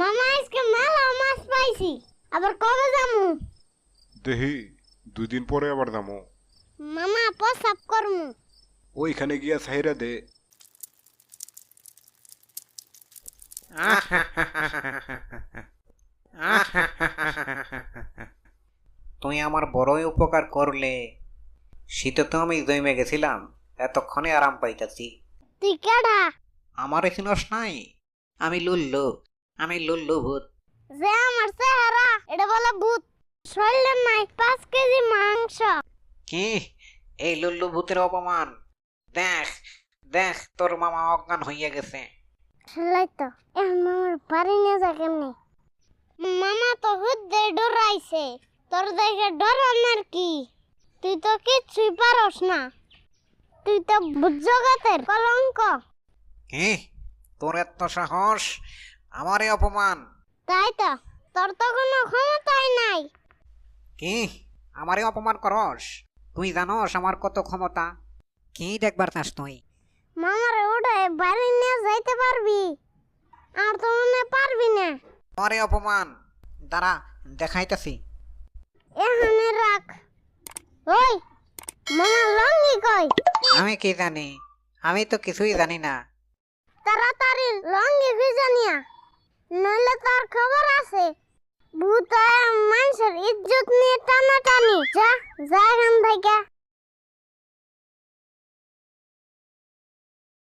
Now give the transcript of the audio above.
মামা আজকে মেলা মাছ পাইছি, আবার কবে যামু? দেহি 2 দিন পরে আবার যামো। মামা প্রসাব করমু। ওইখানে গিয়া ছাইরা দে। তুই আমার বড়ই উপকার করলে। শীতে তো আমি জমে গেছিলাম, এতক্ষণে আরাম পাইতাছি। তুই কেডা? আমারে চিনস নাই? আমি লুল্লু ভূত। যে আমার চেহারা এটা বলে ভূত। শরীরে নাই 5 কেজি মাংস। কি? এই লুল্লু ভূতের অপমান! দেখ দেখ, তোর মামা অজ্ঞান হইয়া গেছে। সেলাই তো এখন মামার বাড়ি নিয়ে যা কেমনে? মামা তো ভূত দিয়ে ডরাইছে, তোর দেখে ডরানোর কি? তুই তো কিচ্ছুই পারস না, তুই তো ভূত জগতের কলঙ্ক। কি? তোর এত সাহস? আমারে অপমান! তাই তো, তোর তো কোনো ক্ষমতাই নাই। কি? আমারে অপমান করস? তুই জানস আমার কত ক্ষমতা? কি দেখবার চাস তুই? মামারে উঠে বাড়ি নিয়ে যাইতে পারবি? আর তো মনে পারবি না। আমারে অপমান! দাঁড়া, দেখাইতাছি। এখানে রাখ। ওই মামা লঙ্গি কই? আমি কি জানি? আমি তো কিছুই জানি না। তাড়াতাড়ি লঙ্গি খুঁজে নিয়া, নইলে তোর খবর আছে। ভূত মানুষের ইজ্জত নিয়ে টানাটানি। যা যা এখান থেকে।